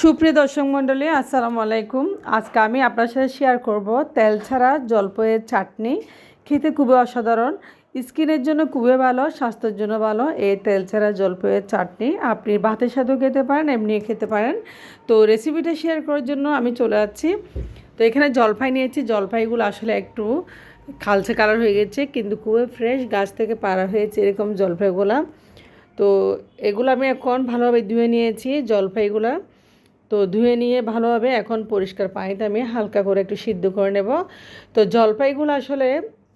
সুপ্রিয় দর্শক মণ্ডলী, আসসালামু আলাইকুম। আজকে আমি আপনার সাথে শেয়ার করব তেল ছাড়া জলপাইয়ের চাটনি। খেতে খুবই অসাধারণ, স্কিনের জন্য খুবই ভালো, স্বাস্থ্যের জন্য ভালো। এই তেল ছাড়া জলপাইয়ের চাটনি আপনি ভাতের সাথেও খেতে পারেন, এমনিও খেতে পারেন। তো রেসিপিটা শেয়ার করার জন্য আমি চলে যাচ্ছি। তো এখানে জলপাই নিয়েছি। জলপাইগুলো আসলে একটু কালচে কালার হয়ে গেছে, কিন্তু খুবই ফ্রেশ, গাছ থেকে পাড়া হয়েছে এরকম জলপাইগুলা। তো এগুলো আমি এখন ভালোভাবে ধুয়ে নিয়েছি জলপাইগুলা। তো ধুয়ে নিয়ে ভালোভাবে এখন পরিষ্কার পানিতে আমি হালকা করে একটু সিদ্ধ করে নেব। তো জলপাইগুলো আসলে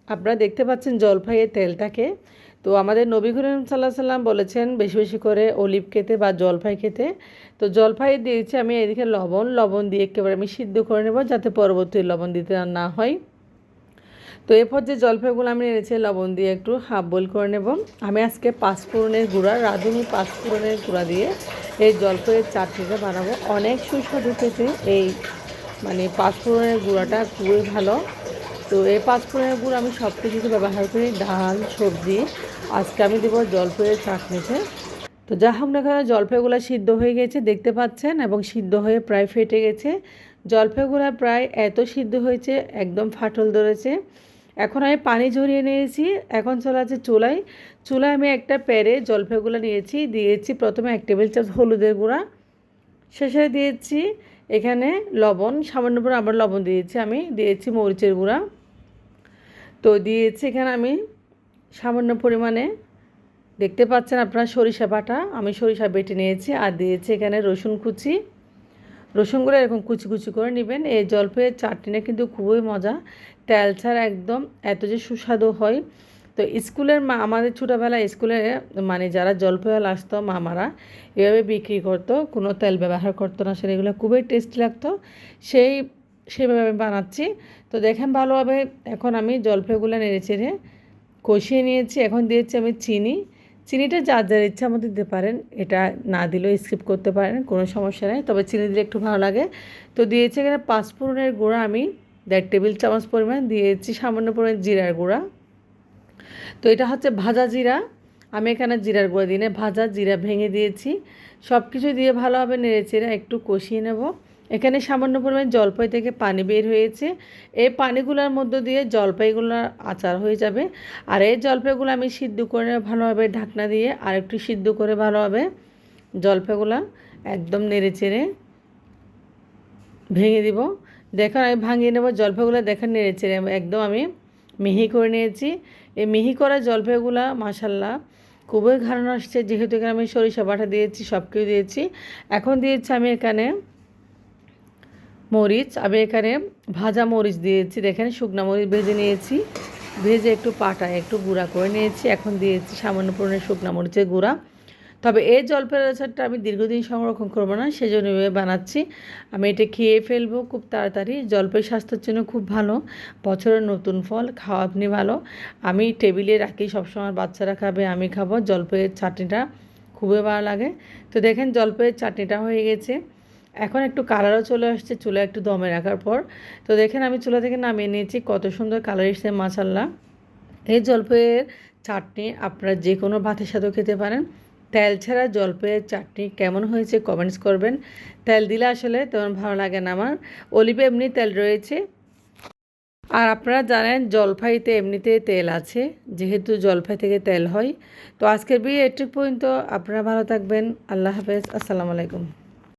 আপনারা দেখতে পাচ্ছেন জলপাইয়ের তেলটাকে। তো আমাদের নবী করিম সাল্লাল্লাহু আলাইহি সাল্লাম বলেছেন বেশি বেশি করে অলিভ খেতে বা জলপাই খেতে। তো জলপাই দিয়েছি আমি এদিকে লবণ দিয়ে একেবারে আমি সিদ্ধ করে নেব, যাতে পরবর্তী লবণ দিতে না হয়। তো এরপর যে জলপাইগুলো আমি এনেছি লবণ দিয়ে একটু হাফ বয়েল করে নেব। আমি আজকে পাঁচফোড়নের গুঁড়া, রাঁধুনি পাঁচফোড়নের গুঁড়া দিয়ে এই জলপাইয়ের চাটনিটা বানাবো। অনেক সুস্বাদু খেতে এই পাঁচফোড়নের গুঁড়াটা খুবই ভালো। তো এই পাঁচফোড়নের গুঁড়ো আমি সব কিছুতে ব্যবহার করি, ডাল, সবজি। আজকে আমি দেবো জলপাইয়ের চাটনিতে। তো যা হোক না কেন, জলপাইগুলো সিদ্ধ হয়ে গেছে দেখতে পাচ্ছেন, এবং সিদ্ধ হয়ে প্রায় ফেটে গেছে। জলপাইগুলো প্রায় এত সিদ্ধ হয়েছে, একদম ফাটল ধরেছে। এখন আমি পানি ঝরিয়ে নিয়েছি। এখন চলে আছে চুলায়। চুলায় আমি একটা প্যারে জলপাইগুলো দিয়েছি প্রথমে 1 টেবিল চামচ হলুদের গুঁড়া, শেষে দিয়েছি এখানে লবণ, সামান্য করে আবার লবণ দিয়েছি মরিচের গুঁড়া। তো দিয়েছি এখানে আমি সামান্য পরিমাণে, দেখতে পাচ্ছেন আপনারা, সরিষা বাটা। আমি সরিষা বেটে নিয়েছি। আর দিয়েছি এখানে রসুন কুচি। রসুনগুলো এরকম কুচি কুচি করে নেবেন। এই জলপাইয়ের চাটনিটা কিন্তু খুবই মজা, তেল ছাড়া একদম এত যে সুস্বাদু হয়। তো স্কুলের আমাদের ছোটোবেলায় স্কুলে যারা জলপাইওয়ালা আসতো মামারা, এভাবে বিক্রি করতো, কোনো তেল ব্যবহার করতো না। আসলে এগুলো খুবই টেস্টি লাগতো। সেভাবে আমি বানাচ্ছি। তো দেখেন ভালোভাবে এখন আমি জলপাইগুলো নেড়ে চেড়ে কষিয়ে নিয়েছি। এখন দিয়েছি আমি চিনিটা যার যার ইচ্ছা মতো দিতে পারেন, এটা না দিলেও স্কিপ করতে পারেন, কোনো সমস্যা নেই, তবে চিনি দিলে একটু ভালো লাগে। তো দিয়েছি এখানে পাঁচফোড়নের গুঁড়া আমি 1.5 টেবিল চামচ পরিমাণ দিয়েছি, সামান্য পরিমাণ জিরার গুঁড়া। তো এটা হচ্ছে ভাজা জিরা, আমি এখানে জিরার গুঁড়া দিই না, ভাজা জিরা ভেঙে দিয়েছি। সব কিছু দিয়ে ভালোভাবে নেড়েচেড়ে একটু কষিয়ে নেব। এখানে সামান্য পরিমাণ জলপাই থেকে পানি বের হয়েছে, এই পানিগুলোর মধ্য দিয়ে জলপাইগুলোর আচার হয়ে যাবে। আর এই জলপাইগুলো আমি সিদ্ধ করে ভালোভাবে ঢাকনা দিয়ে আর একটু সিদ্ধ করে ভালোভাবে জলপাইগুলো একদম নেড়েচেড়ে ভেঙে দিব। দেখুন আমি ভাঙিয়ে নেব জলপাইগুলো, দেখেন নেড়েচেড়ে একদম আমি মিহি করে নিয়েছি। এই মিহি করা জলপাইগুলো মাশাল্লাহ খুবই ঘ্রাণ আসছে, যেহেতু এখানে আমি সরিষা বাটা দিয়েছি, সব কিছু দিয়েছি। এখন দিয়েছি আমি এখানে মরিচ, আমি এখানে ভাজা মরিচ দিয়েছি, দেখেন শুকনা মরিচ ভেজে নিয়েছি, ভেজে একটু পাটায় একটু গুঁড়া করে নিয়েছি। এখন দিয়েছি সামান্য পরিমাণে শুকনা মরিচের গুঁড়া। তবে এই জলপাইয়ের আচারটা আমি দীর্ঘদিন সংরক্ষণ করবো না, সেজন্য এভাবে বানাচ্ছি। আমি এটা খেয়ে ফেলবো খুব তাড়াতাড়ি। জলপাই স্বাস্থ্যের জন্য খুব ভালো, বছরের নতুন ফল, খাওয়া আপনি ভালো। আমি টেবিলে রাখি সবসময়, বাচ্চারা খাবে, আমি খাবো। জলপাইয়ের চাটনিটা খুবই ভালো লাগে। তো দেখেন জলপাইয়ের চাটনিটা হয়ে গেছে, এখন একটু কালারও চলে আসছে চুলা একটু দমে রাখার পর। তো দেখেন আমি চুলা থেকে নামিয়ে নিয়েছি, কত সুন্দর কালার এসেছে মাশাল্লাহ। এই জলপাইয়ের চাটনি আপনারা যে কোনো ভাতের সাথেও খেতে পারেন। তেল ছাড়া জলপাইয়ের চাটনি কেমন হয়েছে কমেন্টস করবেন। তেল দিলে আসলে তেমন ভালো লাগে না আমার, অলিভে এমনি তেল রয়েছে। আর আপনারা জানেন জলপাইতে এমনিতে তেল আছে, যেহেতু জলপাই থেকে তেল হয়। তো আজকের ভিডিও এটুকু পর্যন্ত। আপনারা ভালো থাকবেন। আল্লাহ হাফেজ, আসসালামু আলাইকুম।